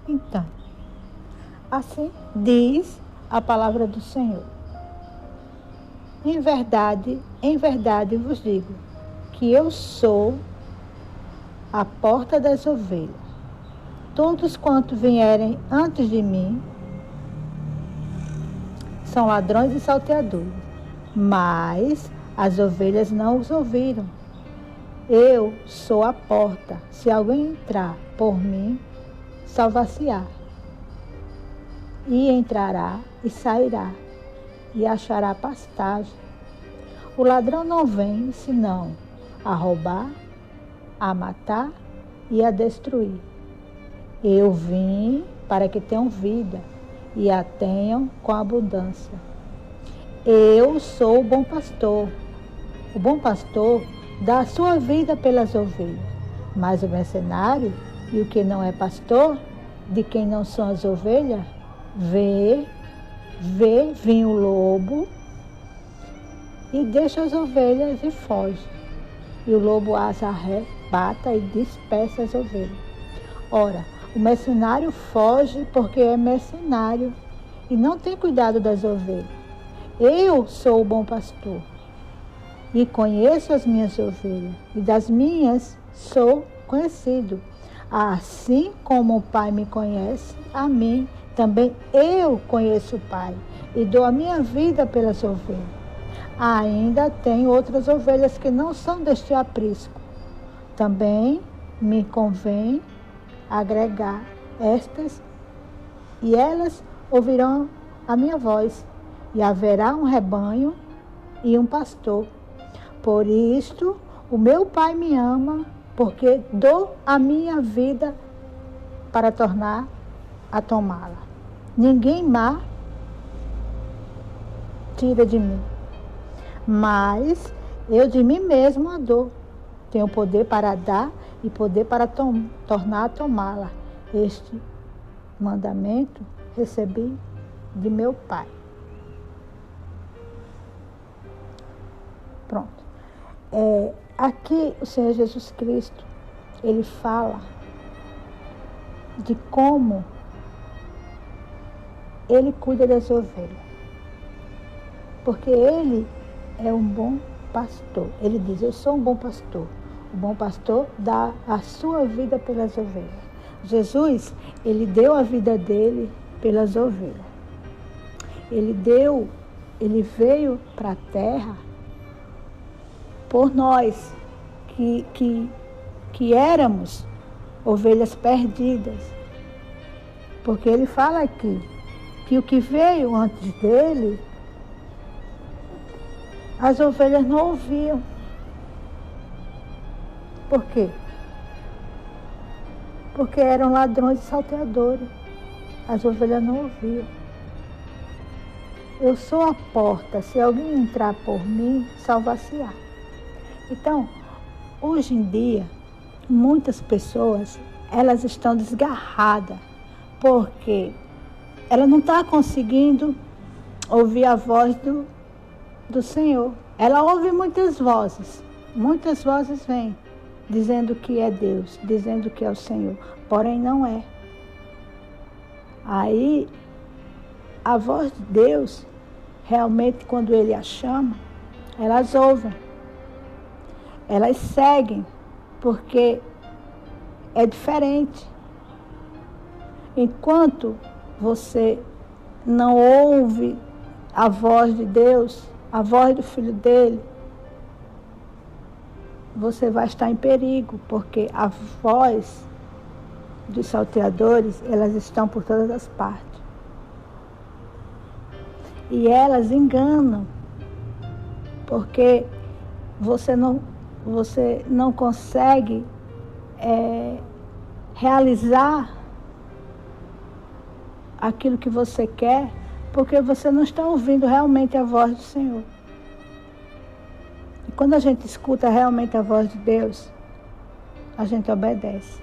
Então, assim diz a palavra do Senhor. Em verdade vos digo, que eu sou a porta das ovelhas. Todos quantos vierem antes de mim são ladrões e salteadores, mas as ovelhas não os ouviram. Eu sou a porta. Se alguém entrar por mim, salvar-se-á. E entrará e sairá, e achará pastagem. O ladrão não vem senão a roubar, a matar e a destruir. Eu vim para que tenham vida e a tenham com abundância. Eu sou o bom pastor. O bom pastor dá a sua vida pelas ovelhas, mas o mercenário e o que não é pastor, de quem não são as ovelhas, vê vir o lobo e deixa as ovelhas e foge. E o lobo as arrebata e dispersa as ovelhas. Ora, o mercenário foge porque é mercenário e não tem cuidado das ovelhas. Eu sou o bom pastor e conheço as minhas ovelhas, e das minhas sou conhecido. Assim como o Pai me conhece, a mim também eu conheço o Pai, e dou a minha vida pelas ovelhas. Ainda tenho outras ovelhas que não são deste aprisco. Também me convém agregar estas, e elas ouvirão a minha voz, e haverá um rebanho e um pastor. Por isto, o meu Pai me ama, porque dou a minha vida para tornar a tomá-la. Ninguém má tira de mim, mas eu de mim mesmo a dou. Tenho poder para dar e poder para tornar a tomá-la. Este mandamento recebi de meu Pai. Pronto. Aqui o Senhor Jesus Cristo, ele fala de como ele cuida das ovelhas. Porque ele é um bom pastor. Ele diz, eu sou um bom pastor. O bom pastor dá a sua vida pelas ovelhas. Jesus, ele deu a vida dele pelas ovelhas. Ele veio para a terra por nós, que éramos ovelhas perdidas. Porque ele fala aqui que o que veio antes dele, as ovelhas não ouviam. Por quê? Porque eram ladrões e salteadores. As ovelhas não ouviam. Eu sou a porta, se alguém entrar por mim, salvar-se-á. Então, hoje em dia, muitas pessoas, elas estão desgarradas, porque ela não está conseguindo ouvir a voz do Senhor. Ela ouve muitas vozes vêm, dizendo que é Deus, dizendo que é o Senhor, porém não é. Aí, a voz de Deus, realmente, quando Ele a chama, elas ouvem. Elas seguem, porque é diferente. Enquanto você não ouve a voz de Deus, a voz do Filho dele, você vai estar em perigo, porque a voz dos salteadores, elas estão por todas as partes. E elas enganam, porque você não consegue realizar aquilo que você quer, porque você não está ouvindo realmente a voz do Senhor. E quando a gente escuta realmente a voz de Deus, a gente obedece.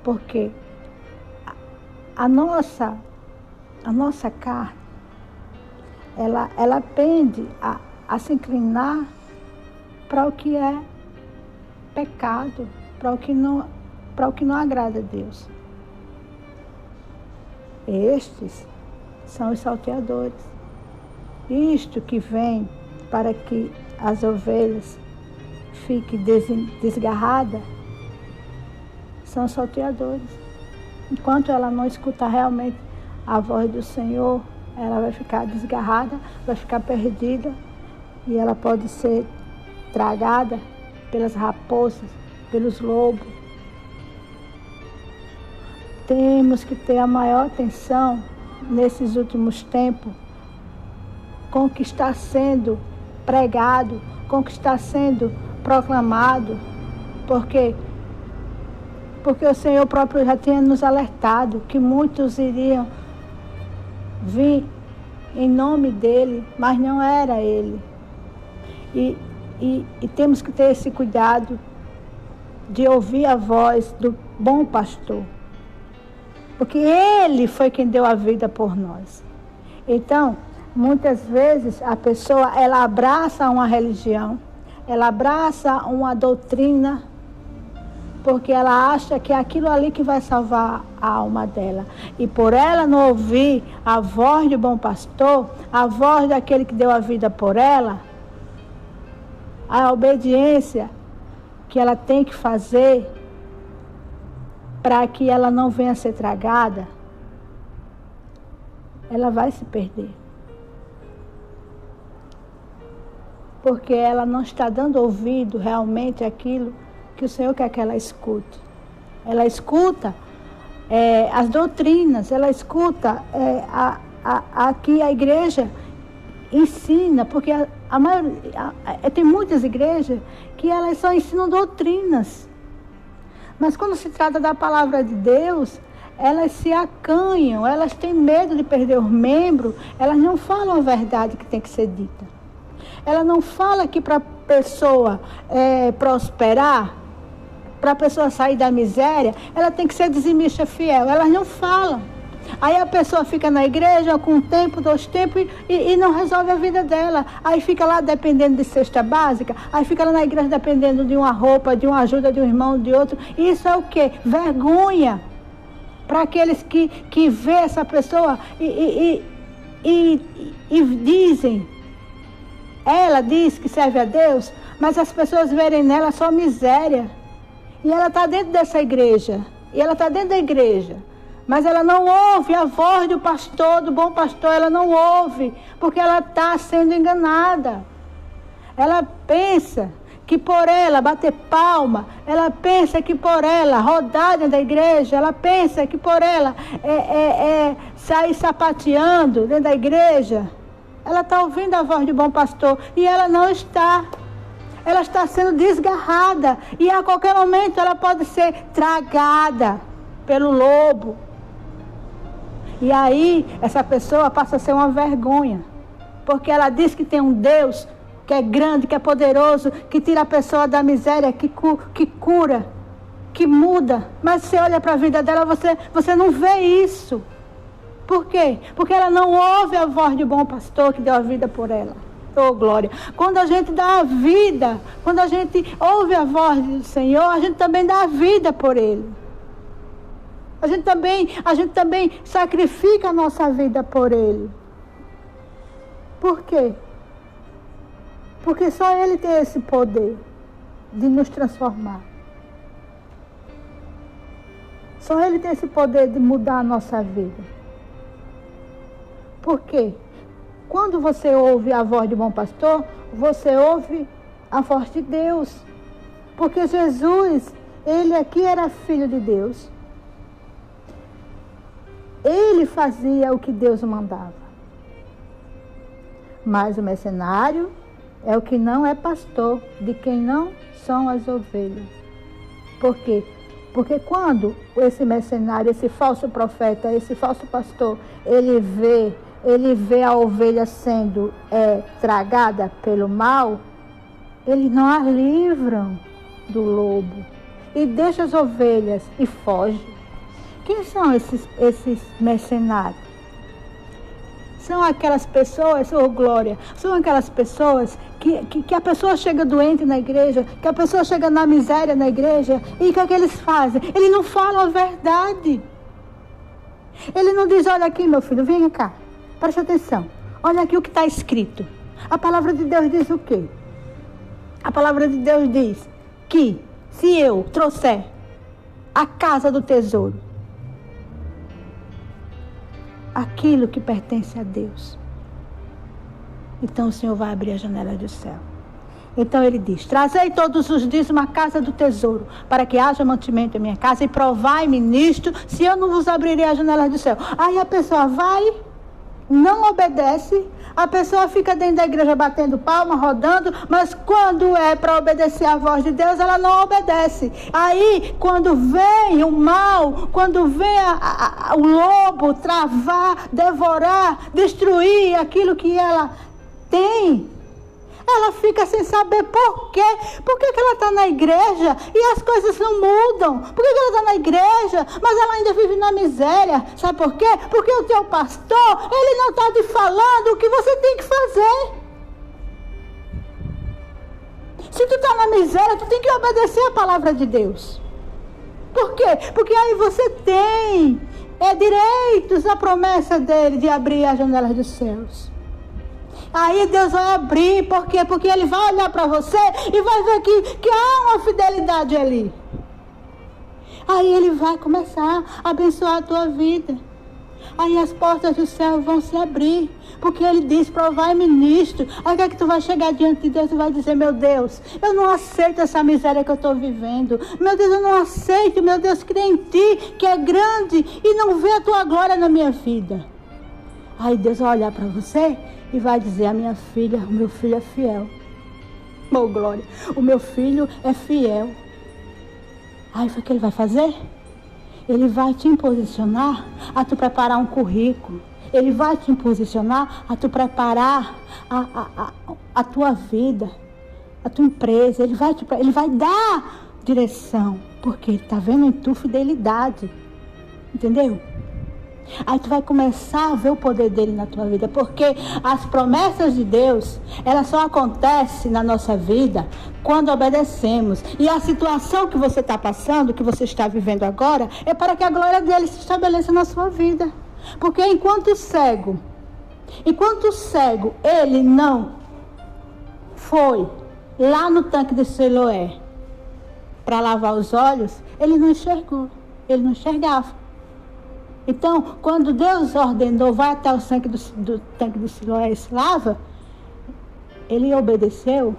Porque a nossa carne, ela tende a se inclinar para o que é pecado, para o que não agrada a Deus. Estes são os salteadores. Isto que vem para que as ovelhas fiquem desgarradas são os salteadores. Enquanto ela não escutar realmente a voz do Senhor, ela vai ficar desgarrada, vai ficar perdida e ela pode ser tragada pelas raposas, pelos lobos. Temos que ter a maior atenção nesses últimos tempos com o que está sendo pregado, com o que está sendo proclamado, porque o Senhor próprio já tinha nos alertado que muitos iriam vir em nome dele, mas não era ele. E temos que ter esse cuidado de ouvir a voz do bom pastor, porque ele foi quem deu a vida por nós. Então, muitas vezes a pessoa, ela abraça uma religião, ela abraça uma doutrina, porque ela acha que é aquilo ali que vai salvar a alma dela. E por ela não ouvir a voz do bom pastor, a voz daquele que deu a vida por ela, a obediência que ela tem que fazer para que ela não venha a ser tragada, ela vai se perder. Porque ela não está dando ouvido realmente àquilo que o Senhor quer que ela escute. Ela escuta as doutrinas, ela escuta aqui a igreja ensina, porque tem muitas igrejas que elas só ensinam doutrinas. Mas quando se trata da palavra de Deus, elas se acanham, elas têm medo de perder os membros, elas não falam a verdade que tem que ser dita. Ela não fala que para a pessoa prosperar, para a pessoa sair da miséria, ela tem que ser dizimista fiel. Elas não falam. Aí a pessoa fica na igreja com um tempo, 2 tempos e não resolve a vida dela. Aí fica lá dependendo de cesta básica, aí fica lá na igreja dependendo de uma roupa, de uma ajuda de um irmão, de outro. Isso é o quê? Vergonha para aqueles que vê essa pessoa e dizem. Ela diz que serve a Deus, mas as pessoas verem nela só miséria. E ela está dentro dessa igreja. E ela está dentro da igreja. Mas ela não ouve a voz do pastor, do bom pastor. Ela não ouve, porque ela está sendo enganada. Ela pensa que por ela bater palma, ela pensa que por ela rodar dentro da igreja, ela pensa que por ela sair sapateando dentro da igreja, ela está ouvindo a voz do bom pastor e ela não está. Ela está sendo desgarrada e a qualquer momento ela pode ser tragada pelo lobo. E aí essa pessoa passa a ser uma vergonha, porque ela diz que tem um Deus que é grande, que é poderoso, que tira a pessoa da miséria, que cura, que muda. Mas você olha para a vida dela, você não vê isso. Por quê? Porque ela não ouve a voz do bom pastor que deu a vida por ela. Oh, glória. Quando a gente dá a vida, quando a gente ouve a voz do Senhor, a gente também dá a vida por Ele. A gente também sacrifica a nossa vida por Ele. Por quê? Porque só Ele tem esse poder de nos transformar. Só Ele tem esse poder de mudar a nossa vida. Por quê? Quando você ouve a voz do bom pastor, você ouve a voz de Deus. Porque Jesus, ele aqui era filho de Deus. Ele fazia o que Deus mandava. Mas o mercenário é o que não é pastor, de quem não são as ovelhas. Por quê? Porque quando esse mercenário, esse falso profeta, esse falso pastor, ele vê a ovelha sendo tragada pelo mal, eles não a livram do lobo e deixa as ovelhas e foge. Quem são esses mercenários? São aquelas pessoas, oh glória, são aquelas pessoas que a pessoa chega doente na igreja, que a pessoa chega na miséria na igreja, e o que é que eles fazem? Eles não falam a verdade. Ele não diz, olha aqui, meu filho, vem cá, preste atenção. Olha aqui o que está escrito. A palavra de Deus diz o quê? A palavra de Deus diz que se eu trouxer a casa do tesouro, aquilo que pertence a Deus, então o Senhor vai abrir a janela do céu. Então ele diz, trazei todos os dias uma casa do tesouro, para que haja mantimento em minha casa, e provai-me nisto, se eu não vos abrirei a janela do céu. Aí a pessoa vai, não obedece, a pessoa fica dentro da igreja batendo palma, rodando, mas quando é para obedecer a voz de Deus, ela não obedece. Aí, quando vem o mal, quando vem o lobo travar, devorar, destruir aquilo que ela tem, ela fica sem saber por quê. Por que ela está na igreja e as coisas não mudam? Por que ela está na igreja, mas ela ainda vive na miséria? Sabe por quê? Porque o teu pastor, ele não está te falando o que você tem que fazer. Se tu está na miséria, tu tem que obedecer a palavra de Deus. Por quê? Porque aí você tem direitos à promessa dele de abrir as janelas dos céus. Aí Deus vai abrir, por quê? Porque Ele vai olhar para você e vai ver que há uma fidelidade ali. Aí Ele vai começar a abençoar a tua vida. Aí as portas do céu vão se abrir, porque Ele diz, provai-me nisto. Aí que é que tu vai chegar diante de Deus e vai dizer, meu Deus, eu não aceito essa miséria que eu estou vivendo. Meu Deus, eu não aceito, meu Deus, creio em Ti, que é grande, e não vê a Tua glória na minha vida. Aí Deus vai olhar para você e vai dizer, a minha filha, o meu filho é fiel. Oh, glória, o meu filho é fiel. Aí o que Ele vai fazer? Ele vai te imposicionar a tu preparar um currículo. Ele vai te imposicionar a tu preparar a tua vida, a tua empresa. Ele vai dar direção, porque Ele está vendo em tu fidelidade. Entendeu? Aí tu vai começar a ver o poder dele na tua vida, porque as promessas de Deus, elas só acontecem na nossa vida quando obedecemos. E a situação que você está passando, que você está vivendo agora, é para que a glória dele se estabeleça na sua vida. Porque enquanto cego, ele não foi lá no tanque de Siloé para lavar os olhos, ele não enxergou, ele não enxergava. Então, quando Deus ordenou, vai até o tanque do Siloé e se lava, ele obedeceu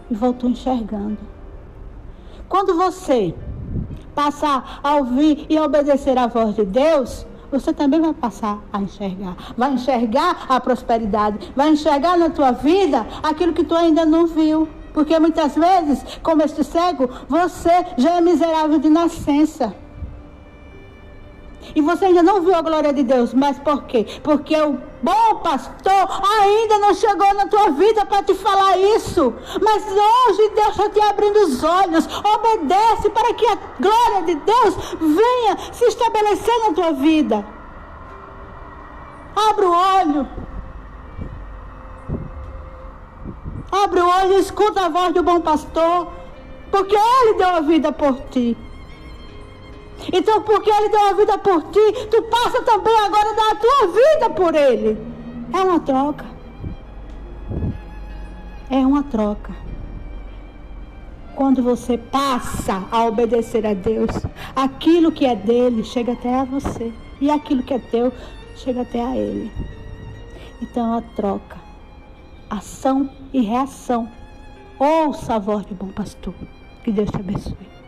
e voltou enxergando. Quando você passar a ouvir e obedecer a voz de Deus, você também vai passar a enxergar. Vai enxergar a prosperidade, vai enxergar na tua vida aquilo que tu ainda não viu. Porque muitas vezes, como este cego, você já é miserável de nascença. E você ainda não viu a glória de Deus. Mas por quê? Porque o bom pastor ainda não chegou na tua vida para te falar isso. Mas hoje Deus está te abrindo os olhos. Obedece para que a glória de Deus venha se estabelecer na tua vida. Abre o olho. Abre o olho e escuta a voz do bom pastor. Porque Ele deu a vida por ti. Então, porque Ele deu a vida por ti, tu passa também agora a dar a tua vida por Ele. É uma troca. É uma troca. Quando você passa a obedecer a Deus, aquilo que é dele chega até a você. E aquilo que é teu chega até a Ele. Então, é uma troca. Ação e reação. Ouça a voz do bom pastor. Que Deus te abençoe.